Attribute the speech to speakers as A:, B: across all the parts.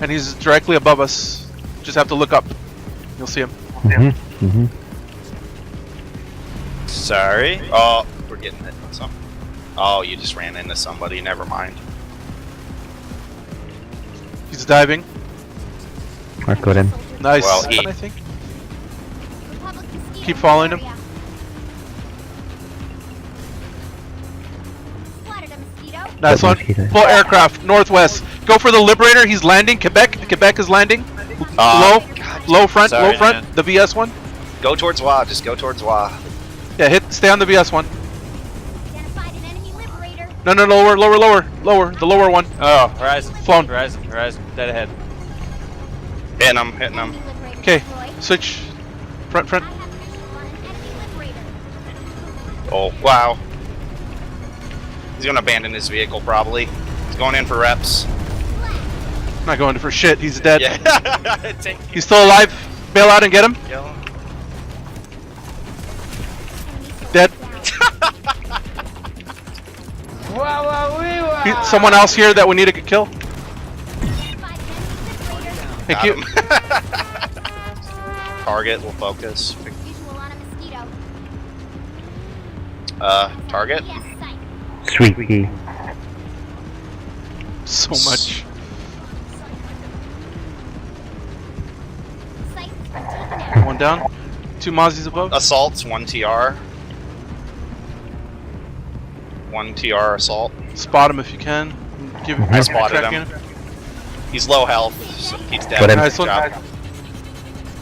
A: And he's directly above us. Just have to look up. You'll see him.
B: Sorry. Oh, we're getting hit. Oh, you just ran into somebody. Never mind.
A: He's diving.
C: I got him.
A: Nice.
B: Well,
A: I think. Keep following him. Nice one. Full aircraft. Northwest. Go for the Liberator. He's landing. Quebec. Quebec is landing. Low. Low front.
B: Sorry,
A: low front.
B: man.
A: The VS one.
B: Go towards WA. Just go towards WA.
A: Yeah, hit. Stay on the VS one. No, no, lower, lower, lower, lower. The lower one.
D: Oh, Horizon.
A: Flown.
D: Horizon. Horizon. Dead ahead.
B: Hitting him. Hitting him.
A: Okay. Switch. Front, front.
B: Oh, wow. He's gonna abandon his vehicle probably. He's going in for reps.
A: Not going for shit. He's dead.
B: Yeah.
A: He's still alive. Bail out and get him. Dead. Someone else here that we need to kill. Thank you.
B: Target will focus. Target.
C: Sweet key.
A: So much. One down. 2 Mozzies above.
B: Assaults. 1 TR. 1 TR assault.
A: Spot him if you can. Give
B: I spotted him. He's low health. So he's dead.
C: Got him.
A: Nice one.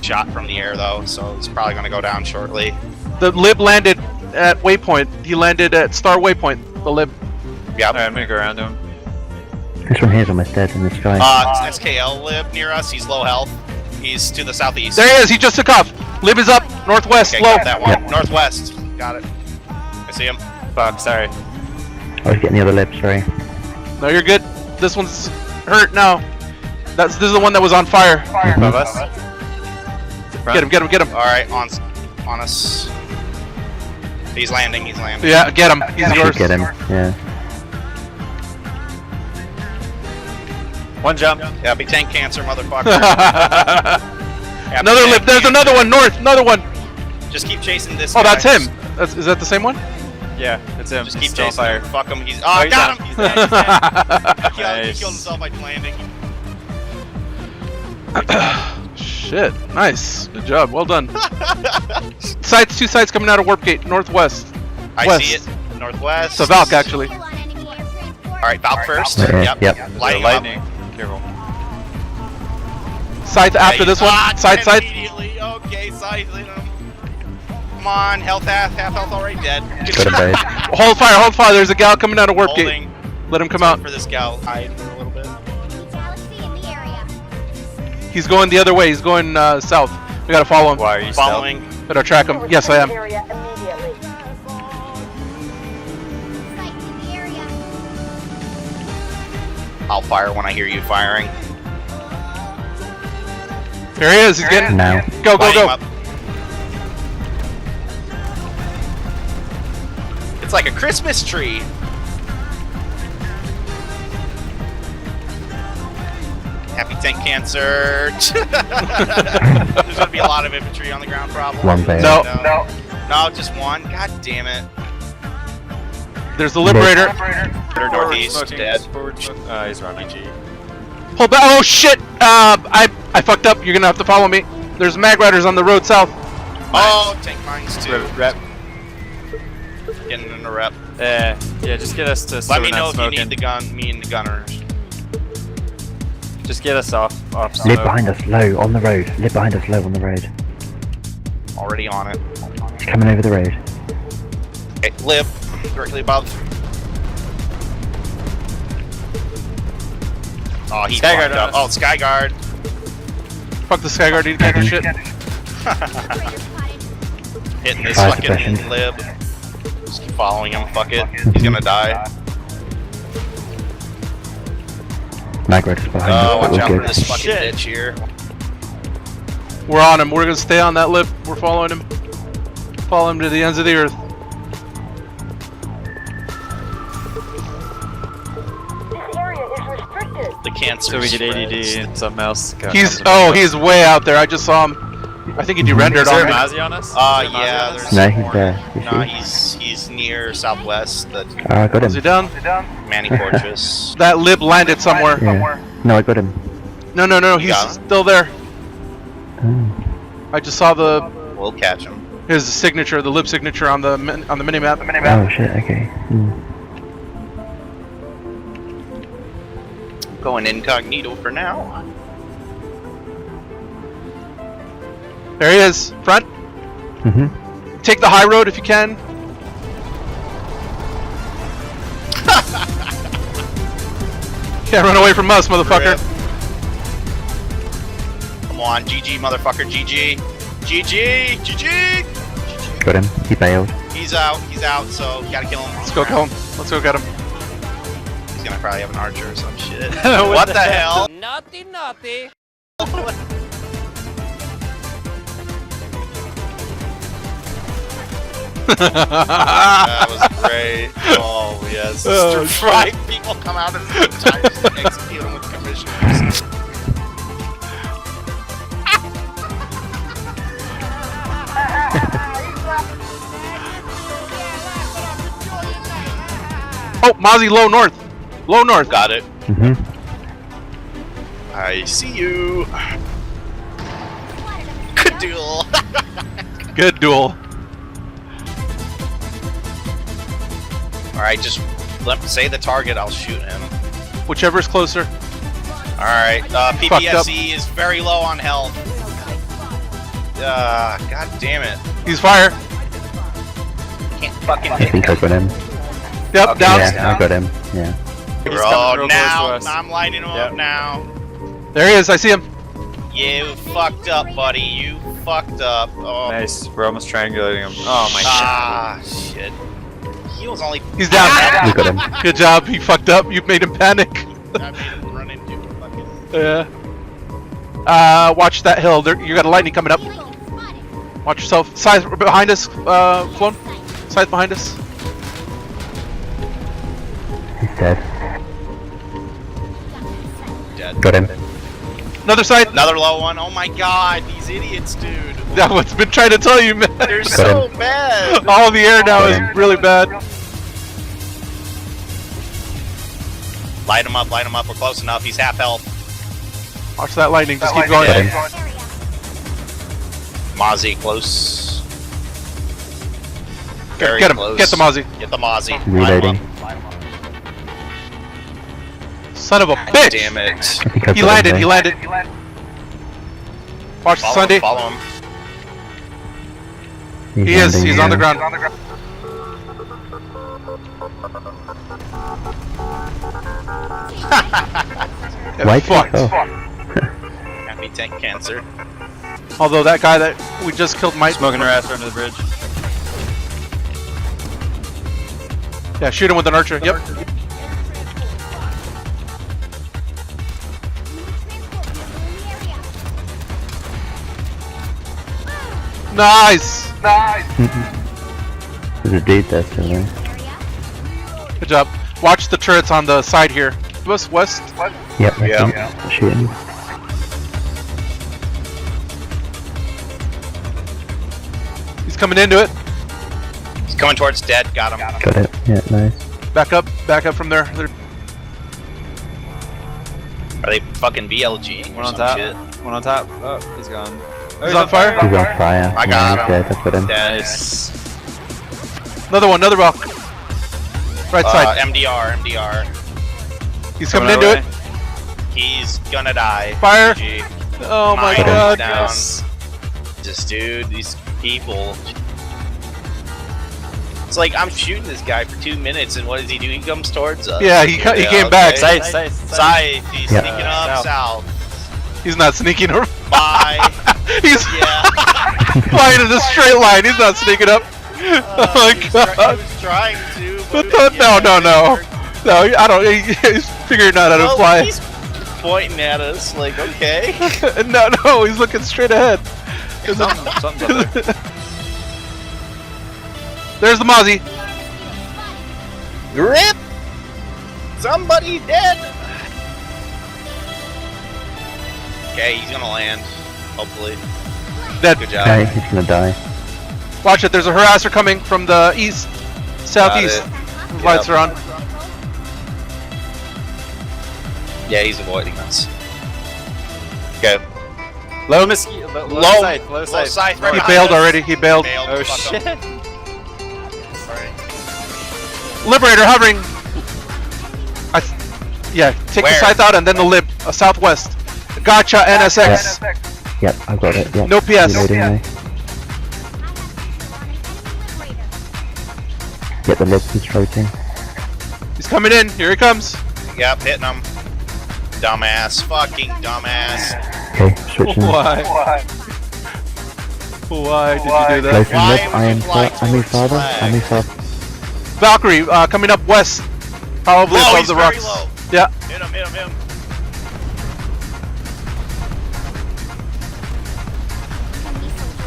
B: Shot from the air though, so he's probably gonna go down shortly.
A: The Lib landed at waypoint. He landed at Star Waypoint. The Lib.
B: Yep.
D: Alright, I'm gonna go around to him.
C: This one here's almost dead in the sky.
B: It's SKL Lib near us. He's low health. He's to the southeast.
A: There he is. He just took off. Lib is up. Northwest.
B: Okay,
A: Low.
B: got that one.
C: Yep.
B: Northwest. Got it. I see him.
D: Fuck, sorry.
C: I was getting the other lip, sorry.
A: No, you're good. This one's hurt now. This is the one that was on fire.
D: Above us.
A: Get him. Get him. Get him.
B: All right, on us. He's landing. He's landing.
A: Yeah, get him. He's yours.
C: Get him, yeah.
D: One jump.
B: Yeah, big tank cancer, motherfucker. Yeah,
A: Another
B: big
A: Lib.
B: tank
A: There's
B: cancer.
A: another one. North. Another one.
B: Just keep chasing this.
A: Oh,
B: guy.
A: that's him. Is that the same one?
D: Yeah, it's him.
B: Just
D: He's
B: keep
D: still on
B: chasing
D: fire.
B: him. Fuck him. He's.
D: Oh,
B: Oh,
D: he's
B: got
D: down.
B: him. He's dead. He's dead. He
D: Nice.
B: killed himself by landing.
A: Shit. Nice. Good job. Well done. Sights. 2 sights coming out of Warp Gate. Northwest.
B: I
A: West.
B: see it. Northwest.
A: It's a Valk, actually.
B: All right, Valk first.
C: Yeah,
B: Yep.
C: yep.
B: Lighting
D: Lightning.
B: up.
D: Careful.
A: Scythe after this one. Scythe, scythe.
B: Immediately. Okay, scythe. Hit him. Come on, half health already dead.
C: Got him, babe.
A: Hold fire. Hold fire. There's a gal coming out of Warp Gate.
B: Holding.
A: Let him come out.
B: For this gal, hide for a little bit.
A: He's going the other way. He's going south. We gotta follow him.
D: Why are you
B: Following.
A: Better track him. Yes, I am.
B: I'll fire when I hear you firing.
A: There he is. He's getting.
C: Now.
A: Go, go,
B: Lighting
A: go.
B: up. It's like a Christmas tree. Happy tank cancer. There's gonna be a lot of infantry on the ground, probably.
C: One babe.
A: No.
B: No, just one. God damn it.
A: There's the Liberator.
B: They're northeast, dead.
D: He's running.
A: Hold back. Oh shit. I fucked up. You're gonna have to follow me. There's Mag Riders on the road south.
B: Oh, tank mines too.
D: Rep.
B: Getting in a rep.
D: Yeah, just get us to. So
B: Let
D: we're
B: me
D: not
B: know if
D: smoking.
B: you need the gun. Me and the gunners.
D: Just get us off
C: Lib
D: smoke.
C: behind us, low, on the road. Lib behind us, low, on the road.
B: Already on it.
C: He's coming over the road.
B: Okay, Lib, directly above. Oh, he
D: Skyguard
B: climbed up.
D: on
B: Oh,
D: us.
B: Skyguard.
A: Fuck the Skyguard. He can't do shit.
B: Hitting this
C: Fire
B: fucking
C: suppression.
B: Lib. Just keep following him. Fuck it. He's gonna die.
C: Mag Rider's behind
B: Oh,
C: us,
B: watch
C: but
B: out
C: we're
B: for
C: good.
B: this fucking
D: Shit.
B: bitch here.
A: We're on him. We're gonna stay on that Lib. We're following him. Follow him to the ends of the earth.
B: The cancer. Answers.
D: So we get
B: Fred's.
D: ADD and something else.
A: He's way out there. I just saw him. I think he
D: Is
A: de-rendered
D: there
A: on
D: a
A: me.
D: Mozzie on us?
B: Yeah, there's
C: No, he's
B: more.
C: there. You
B: No,
C: see?
B: he's near southwest, the
C: Oh, I got
A: Is he
C: him.
A: down?
B: Manny Fortress.
A: That lib landed somewhere.
C: Yeah. No, I got him.
A: No,
B: You
A: he's
B: got him?
A: still there.
C: Oh.
A: I just saw
B: We'll catch him.
A: his signature, the lib signature on the mini map.
C: Oh shit, okay.
B: Going incognito for now.
A: There he is, front.
C: Mm-hmm.
A: Take the high road if you can. Can't run away from us, motherfucker.
B: Rip. Come on, GG, motherfucker, GG. GG!
C: Got him. He bailed.
B: He's out, so gotta kill him.
A: Let's go kill him. Let's go get him.
B: He's gonna probably have an archer or some shit. What the hell?
E: Naughty, naughty.
B: That was great. Oh, yes.
A: Oh,
B: Right, people come out at the same time to execute him with commissioners.
A: Oh, Mozzie, low north. Low north.
B: Got it.
C: Mm-hmm.
B: I see you. Good duel.
A: Good duel.
B: Alright, just say the target, I'll shoot him.
A: Whichever's closer.
B: Alright,
A: Fucked up.
B: PPSC is very low on health. God damn it.
A: He's fire.
B: Can't fucking
C: I
B: hit
C: think I got him.
A: Yep,
B: Okay.
A: down.
C: Yeah, I got him. Yeah.
D: He's
B: Bro,
D: coming real
B: now
D: close to us.
B: I'm lining him up now.
A: There he is. I see him.
B: You fucked up, buddy. You fucked up. Oh,
D: Nice. We're almost triangulating him. Oh my
B: shit. He was only.
A: He's down.
C: We got him.
A: Good job. He fucked up. You made him panic.
B: I made him run into a fucking.
A: Yeah. Watch that hill. There, you got a lightning coming up. Watch yourself. Size behind us. Flown. Size behind us.
C: He's dead.
B: Dead.
C: Got him.
A: Another side.
B: Another low one. Oh my god, these idiots, dude.
A: That's what's been trying to tell you, man.
B: They're so bad.
A: All the air now is really bad.
B: Light him up, We're close enough. He's half health.
A: Watch that lightning. Just keep going.
C: Got him.
B: Mozzie close. Very
A: Get him.
B: close.
A: Get the Mozzie.
B: Get the Mozzie.
C: Reloading.
B: Line him
A: Son of a
B: up.
A: bitch.
B: Damn it.
C: I think I
A: He
C: got
A: landed.
C: him.
A: He landed. Watch
B: Follow
A: Sunday.
B: him, follow him.
A: He is.
C: landing
A: He's on the
C: now.
A: ground. Get
C: Why
A: fucked.
C: oh.
B: Happy tank cancer.
A: Although that guy that we just killed might.
D: Smoking her ass under the bridge.
A: Yeah, shoot him with an archer. Yep. Nice.
C: There's a dude there still there.
A: Good job. Watch the turrets on the side here. West.
C: Yep, I
B: Yeah.
C: think. Shooting.
A: He's coming into it.
B: He's coming towards dead. Got him.
C: Got it. Yeah, nice.
A: Back up from there. They're-
B: Are they fucking BLG?
D: One on top. One on top. Oh, he's gone. Oh,
A: He's on fire.
C: He's on fire.
B: I got
C: he's
B: him.
C: dead. I've got him.
B: Dead.
D: Nice.
A: Another one. Another rock. Right side.
B: MDR.
A: He's coming
D: our
A: into
D: way.
A: it.
B: He's gonna die.
A: Fire.
B: GG.
A: Oh my
B: Mine
A: god.
B: down.
D: Yes.
B: Just, dude, these people. It's like I'm shooting this guy for 2 minutes, and what does he do? He comes towards us.
A: Yeah, he came back.
B: okay.
D: Scythe.
B: Scythe. He's
C: Yeah.
B: sneaking up south.
A: He's not sneaking around.
B: Bye.
A: He's
B: Yeah.
A: flying in a straight line. He's not sneaking up. Oh my
B: He
A: god.
B: was trying to.
A: But
B: But
A: no. No, I don't. He's figuring out how to
B: Well,
A: fly.
B: he's pointing at us like, okay.
A: No, he's looking straight ahead.
D: Something's up there.
A: There's the Mozzie.
B: Rip! Somebody's dead! Okay, he's gonna land. Hopefully.
A: Dead.
B: Good job.
C: Okay, he's gonna die.
A: Watch it. There's a harasser coming from the east, southeast.
B: Got it.
A: Lights are on.
B: Yeah, he's avoiding us. Okay.
D: Low mosquito. Low scythe. Low scythe.
B: scythe right
A: He
B: behind
A: bailed
B: us.
A: already. He bailed.
D: Oh
B: Fuck him.
D: shit.
B: Sorry.
A: Liberator hovering. Yeah, take
B: Where?
A: the scythe out and then the lib. Southwest. Gotcha, NSX.
C: Yep, I got it. Yep.
A: No PS.
C: Reloading me. Get the lip, he's floating.
A: He's coming in. Here he comes.
B: Yep, hitting him. Dumbass. Fucking dumbass.
C: Okay, switching.
A: Why? Why did you do that?
C: Closing
B: Why
C: lip,
B: would
C: I am
B: you fly
C: father.
B: towards
C: I'm
B: flag?
C: father.
A: Valkyrie coming up west. Probably
B: Low,
A: above
B: he's
A: the
B: very
A: rocks.
B: low.
A: Yeah.
B: Hit him, hit him, hit him.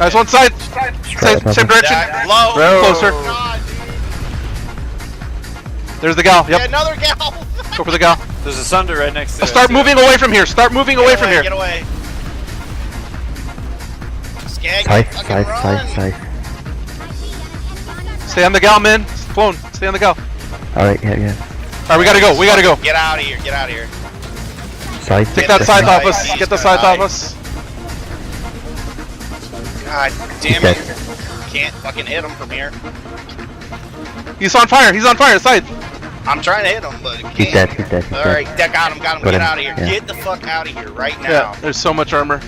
A: Nice one side. Same direction.
B: That low.
A: Bro. Closer.
B: God, dude.
A: There's the gal.
B: Yeah,
A: Yep.
B: another gal.
A: Go for the gal.
D: There's a Sunder right next to it.
A: Start moving away from here. Start moving away from here.
B: Get away. Skag,
C: Scythe,
B: fucking
C: scythe,
B: run.
C: scythe, scythe.
A: Stay on the gal, man. Clone. Stay on the gal.
C: Alright, yeah.
A: Alright, we gotta go. We gotta go.
B: Get out of here. Get out of here.
C: Scythe.
A: Take that
B: the
A: scythe
B: scythe.
A: off us.
B: He's
A: Get the
B: gonna
A: scythe off
B: die.
A: us.
B: God damn
C: Dead.
B: it. Can't fucking hit him from here.
A: He's on fire. He's on fire. Scythe.
B: I'm trying to hit him, but I
C: He's
B: can't.
C: dead, he's dead, he's
B: Alright,
C: dead.
B: got him.
C: Got
B: Get
C: him,
B: out of here.
C: yeah.
B: Get the fuck out of here right now.
A: Yeah. There's so much armor.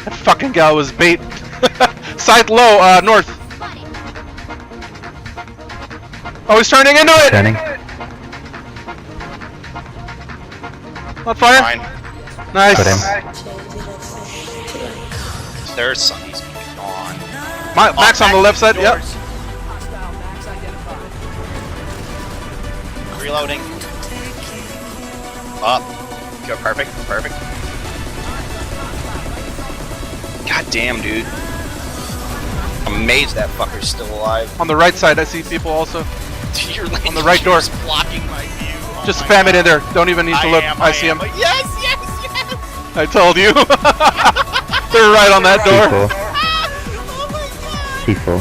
A: That fucking gal was bait. Scythe low. North. Oh, he's turning into it.
C: Turning.
A: On fire.
B: Fine.
A: Nice.
C: Got him.
B: There's some. He's gone.
A: Max on the left side. Yep.
B: Reloading. Up. Go perfect. Perfect. God damn, dude. I'm amazed that fucker's still alive.
A: On the right side, I see people also.
B: You're
A: On the right door.
B: just blocking my view. Oh
A: Just
B: my
A: spam it in
B: God.
A: there. Don't even need to look. I see him.
B: Yes, yes, yes.
A: I told you. They're right on that door.
C: C4.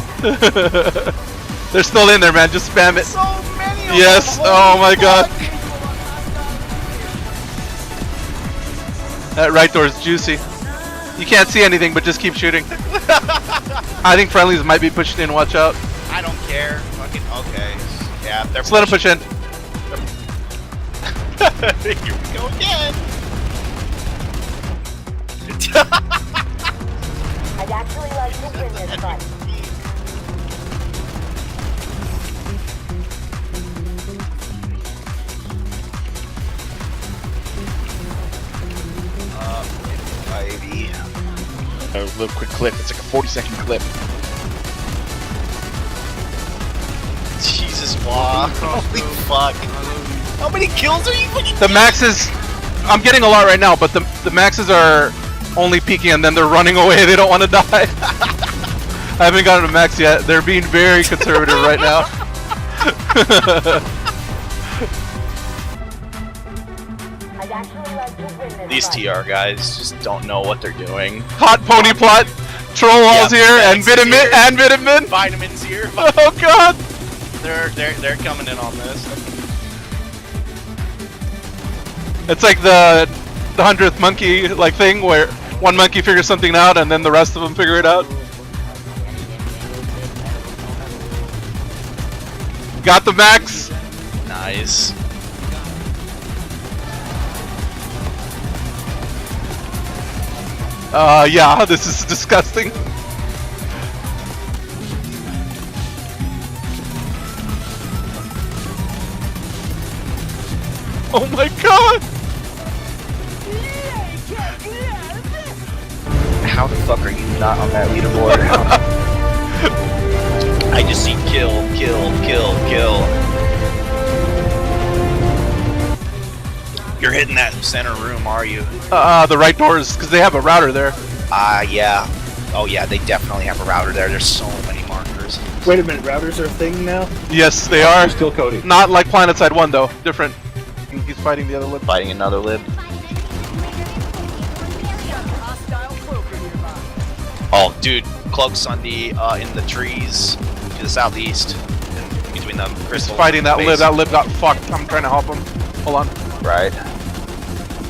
A: They're still in there, man. Just spam it.
B: So many of
A: Yes.
B: them.
A: Oh my
B: Holy
A: god.
B: fuck.
A: That right door is juicy. You can't see anything, but just keep shooting. I think friendlies might be pushed in. Watch out.
B: I don't care. Fucking okay. Yeah, they're
A: Just let them push in.
B: Here we go again.
E: I'd actually like to win this fight.
B: Baby. A little quick clip. It's like a 40-second clip. Jesus, wow. Holy fuck. How many kills are you fucking
A: The maxes. I'm getting a lot right now, but the maxes are only peeking and then they're running away. They don't want to die. I haven't gotten a max yet. They're being very conservative right now.
E: I'd actually like to win this
B: These
E: fight.
B: TR guys just don't know what they're doing.
A: Hot pony plot. Troll walls
B: Yeah,
A: here and
B: Max
A: vitamin
B: here.
A: and vitamin.
B: Vitamins here.
A: Oh god.
B: They're coming in on this.
A: It's like the 100th monkey like thing where one monkey figures something out and then the rest of them figure it out. Got the max.
B: Nice.
A: Yeah, this is disgusting. Oh my god!
B: How the fuck are you not on that leaderboard? I just see kill, kill, kill, kill. You're hitting that center room, are you?
A: The right doors, because they have a router there.
B: Yeah. Oh yeah, they definitely have a router there. There's so many markers.
F: Wait a minute, routers are a thing now?
A: Yes, they are.
F: Still coding.
A: Not like Planetside 1 though. Different. He's fighting the other lip.
B: Fighting another lib. Oh, dude, cloaks on the in the trees to the southeast, between the crystals.
A: Fighting that
B: base.
A: lib. That lib got fucked. I'm trying to help him. Hold on.
B: Right.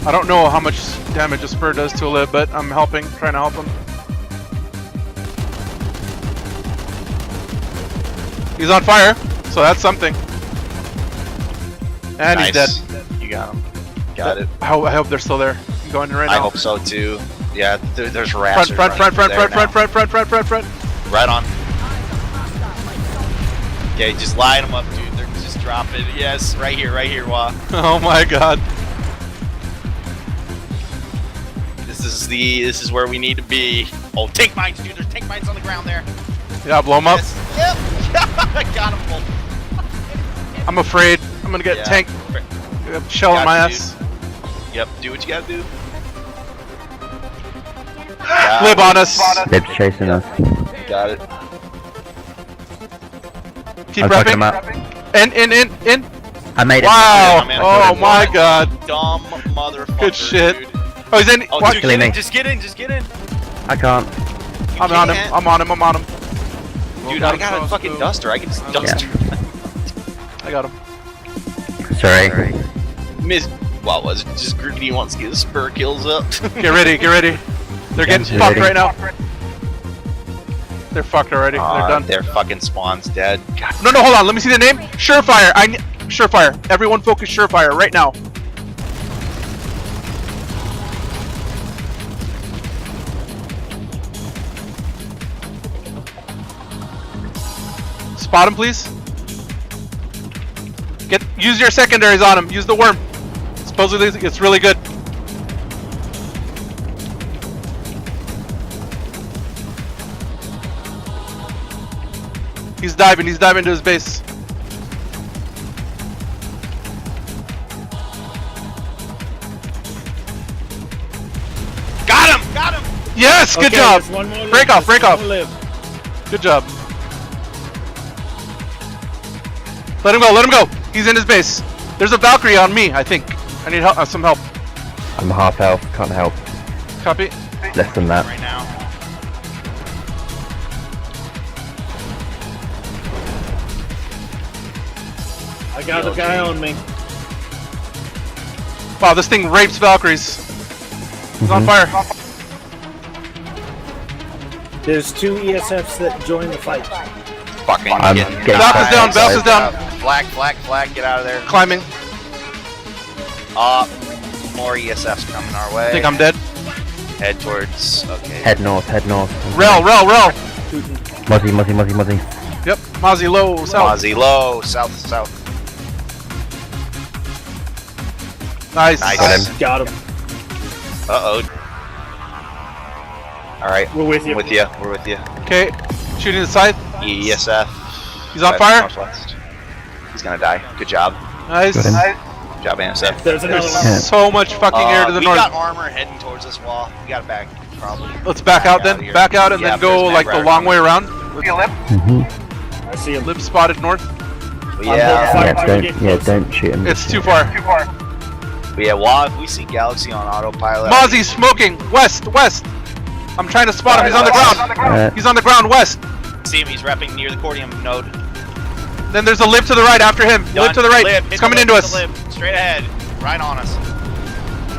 A: I don't know how much damage a spur does to a lib, but I'm helping. Trying to help him. He's on fire, so that's something. And he's dead.
B: You got him. Got it.
A: I hope they're still there. I'm going in right now.
B: I hope so too. Yeah, there's rats.
A: Front.
B: Right on. Okay, just line them up, dude. They're just dropping. Yes, right here, Wah.
A: Oh my god.
B: This is where we need to be. Oh, tank mines, dude. There's tank mines on the ground there.
A: Yeah, blow him up.
B: Yes. Yep. I got him both.
A: I'm afraid. I'm gonna get tank shell in my
B: Got you,
A: ass.
B: Yep, do what you gotta do.
A: Lib on us.
C: Lib's chasing us.
B: Got it.
A: Keep
C: I'm fucking him
A: repping.
C: up.
A: In.
C: I made it.
A: Wow.
B: I'm in.
A: Oh my god.
B: Dumb motherfucker.
A: Good shit.
B: Dude.
A: Oh, he's in.
B: Oh,
A: What?
B: dude,
C: Killing me.
B: just get in.
C: I can't.
A: I'm on him. I'm on him.
B: Dude, I got a fucking duster. I can just duster.
A: I got him.
C: Sorry.
B: Miss. What was it? Just Grookity wants to get his spur kills up.
A: Get ready. They're getting
C: Get
A: fucked
C: ready.
A: right now. They're fucked already. They're done.
B: Their fucking spawn's dead. God.
A: No, hold on. Let me see the name. Surefire. Surefire. Everyone focus Surefire right now. Spot him, please. Use your secondaries on him. Use the worm. Supposedly it's really good. He's diving to his base.
B: Got him!
A: Yes, good
F: Okay,
A: job.
F: there's one more
A: Break
F: live,
A: off.
F: there's one more live.
A: Good job. Let him go. He's in his base. There's a Valkyrie on me, I think. I need help, some help.
C: I'm half health. Can't help.
A: Copy.
C: Less than that.
B: Right now.
F: I got a guy on me.
A: Wow, this thing rapes Valkyries. He's on fire.
F: There's 2 ESFs that join the fight.
B: Fucking
C: I'm
B: getting
C: getting
A: Valk is down,
C: fired.
A: Valk is down.
B: Flag, get out of there.
A: Climbing.
B: More ESFs coming our way.
A: I think I'm dead.
B: Head towards, okay.
C: Head north.
A: Rel.
C: Muzzy.
A: Yep, Mozzie low, south.
B: Mozzie low, south.
A: Nice.
B: Nice.
F: Got him.
B: Uh-oh. Alright.
F: We're with you.
B: We're with you.
A: Okay, shooting the scythe.
B: ESF.
A: He's on fire.
B: Northwest. He's gonna die. Good job.
A: Nice.
C: Got him.
B: Good job, ASF.
F: There's another
A: There's
F: one.
C: Yeah.
A: so much fucking air to the
B: we
A: north.
B: got armor heading towards this wall. We got it back, probably.
A: Let's back out
B: of
A: then.
B: here.
A: Back out and
B: Yeah,
A: then go
B: there's
A: like
B: Mag
A: the long way around.
F: I see him.
A: Lib spotted north.
B: Yeah.
C: Don't shoot him.
A: It's too far.
B: But yeah, well, if we see Galaxy on autopilot.
A: Mozzie's smoking. West. I'm trying to spot him. He's on the ground. He's on the ground west.
B: See him, he's repping near the Cordium node.
A: Then there's a lib to the right after him.
B: Done.
A: Lib to the right.
B: Lib,
A: He's
B: hit
A: coming
B: the
A: into
B: lib,
A: us.
B: hit the lib. Straight ahead. Right on us.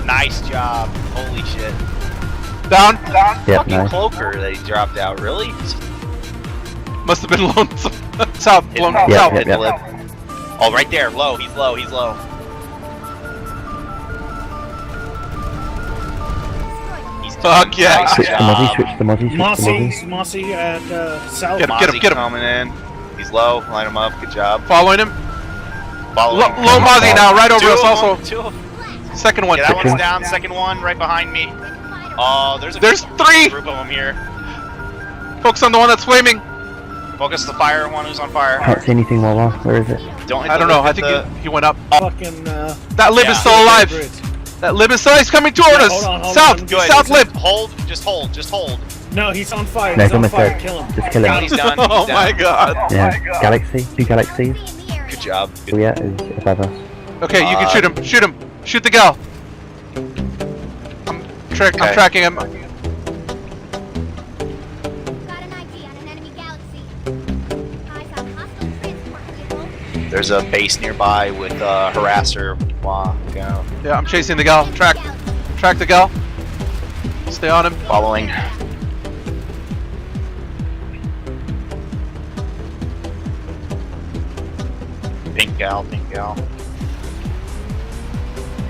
B: Nice job. Holy shit.
A: Down.
C: Yep,
B: Fucking
C: nice.
B: cloaker that he dropped out. Really?
A: Must have been lone south.
B: Hit
A: Blown
B: him.
C: Yeah,
A: south.
C: yeah.
B: Hit the lib. Oh, right there. Low. He's low. He's done.
A: Fuck yeah.
B: Nice
C: Switch to
B: job.
C: Muzzy.
F: Mossy at south.
A: Get him.
B: Mozzie coming in. He's low. Line him up. Good job.
A: Following him.
B: Following.
A: Low Mozzie now, right over
B: Two
A: us
B: of
A: also.
B: them, two of them.
A: Second one.
B: Yeah, that one's down. Second one right behind me. Oh, there's
A: three.
B: group of them here.
A: Focus on the one that's flaming.
B: Focus the fire one who's on fire.
C: Can't see anything while we're. Where is it?
B: Don't hit
A: I
B: the
A: don't know.
B: lip
A: I
B: at
A: think
B: the-
A: he went up.
F: Fucking,
A: That lib is
B: Yeah.
A: still alive. That lib is still. He's coming toward
F: Yeah,
A: us.
F: hold on,
A: South.
B: Good.
A: South lib.
B: Just hold.
F: No, he's on fire.
C: No,
F: He's
C: he's
F: on
C: almost
F: fire.
C: dead.
F: Kill him.
C: Just kill him.
B: He's done.
A: Oh
B: He's
A: my
B: down.
A: god.
C: Yeah. Galaxy. 2 galaxies.
B: Good job.
C: Oh yeah, is above us.
A: Okay, you can shoot him. Shoot him. Shoot the gal. I'm
B: Okay.
A: tracking him.
B: There's a base nearby with a harasser. Walk out.
A: Yeah, I'm chasing the gal. Track the gal. Stay on him.
B: Following. Pink gal.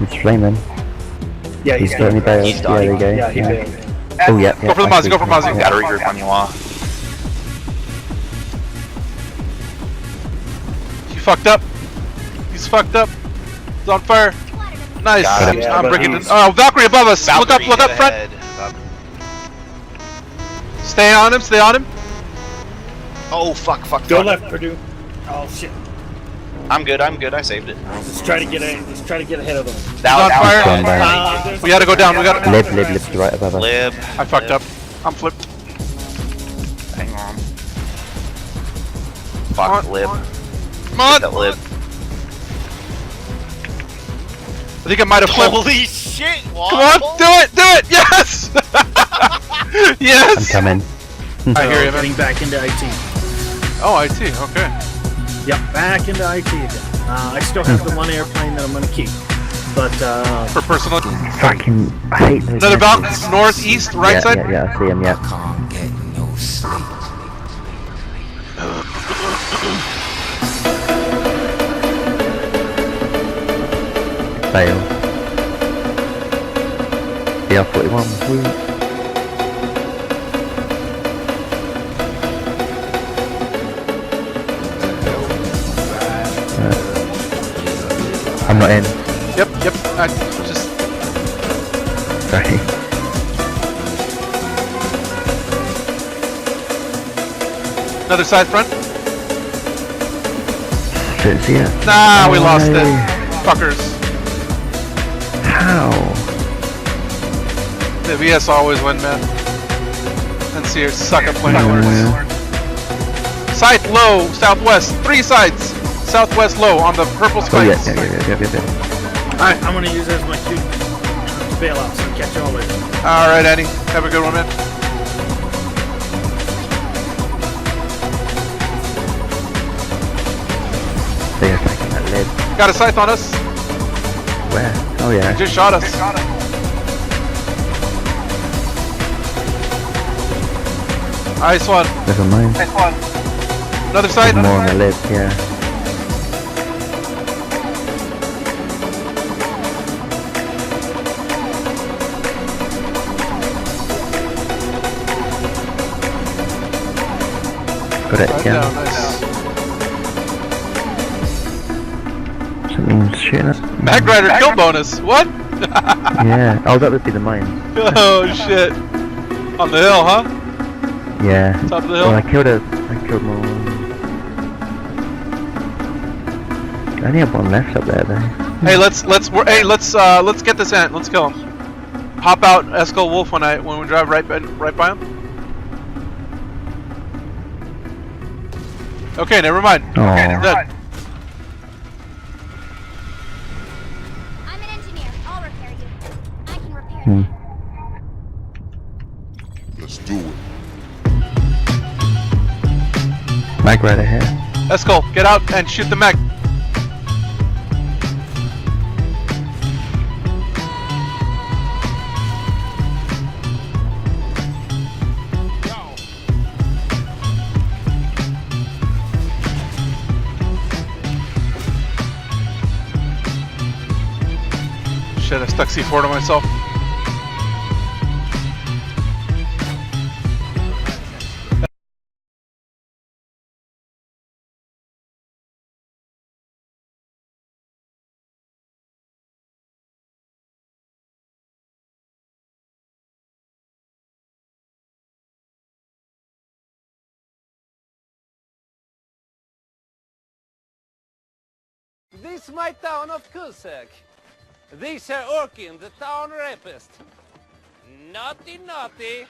C: He's flaming.
F: Yeah,
C: He's got any barrels.
B: He's
C: Yeah, there you go.
F: Yeah, he did.
C: Oh, yeah.
A: Go for the Mozzie, go for Mozzie.
B: Gotta regroup on you all.
A: He fucked up. He's fucked up. He's on fire. Nice.
B: Got
C: him.
F: Yeah,
A: I'm
F: but
A: breaking
F: he's-
A: it. Oh, Valkyrie above us.
B: Valkyrie
A: Look up front.
B: ahead.
A: Stay on him.
B: Oh fuck.
F: Go left, Purdue. Oh shit.
B: I'm good. I saved it.
F: Let's try to get ahead of them.
A: on fire.
C: Gone by.
A: We gotta go down. We gotta.
C: Lib to the right above us.
B: Lib.
A: I fucked up. I'm flipped.
B: Hang on. Fuck
A: On.
B: lib.
A: Come on.
B: That lib.
A: I think I might have flipped.
B: Holy shit!
A: Come on, do it! Yes!
C: I'm
A: Yes!
C: coming.
A: I hear you, man.
F: Getting back into IT.
A: Oh, IT, okay.
F: Yep, back into IT again. I still have the one airplane that I'm gonna keep, but
A: For personal.
C: Fucking, I hate those.
A: Another Valk,
C: missions.
A: northeast, right
C: Yeah,
A: side.
C: yeah, I see him, yeah.
G: Can't get no sleep.
C: Fail. BR-41, sweet. I'm not in.
A: Yep. I just.
C: Sorry.
A: Another side front.
C: Didn't see it.
A: Nah, we lost
C: No.
A: it. Fuckers.
C: How?
A: The VS always win, man. NCR suck at playing
C: Yeah.
A: Side low, southwest. 3 sides. Southwest low on the purple
C: Oh yeah,
A: spikes.
C: yeah.
F: Alright, I'm gonna use it as my cue to bail out, so catch y'all later.
A: Alright, Annie. Have a good one, man.
C: They're attacking that lid.
A: Got a scythe on us.
C: Where? Oh yeah.
A: Just shot us. Nice one.
C: Never mind.
A: Another side.
C: More on the lid, yeah. Got it,
A: Right
C: yeah.
A: down, nice.
C: Something's shooting us.
A: Mag Rider kill bonus. What?
C: Yeah. Oh, that would be the mine.
A: Oh shit. On the hill, huh?
C: Yeah.
A: Top of the
C: Well,
A: hill.
C: I killed more. I only have one left up there, though.
A: Hey, let's get this ant. Let's kill him. Pop out Esco Wolf when we drive right by him. Okay, never mind.
C: Oh.
A: Dead.
H: I'm an engineer. I'll repair you. I can repair
C: Hmm.
H: that.
I: Let's do it.
C: Mag right ahead.
A: Esco, get out and shoot the mag. Shit, I stuck C4 to myself.
J: This is my town of Kusek. These are Orkin, the town rapist. Naughty, naughty.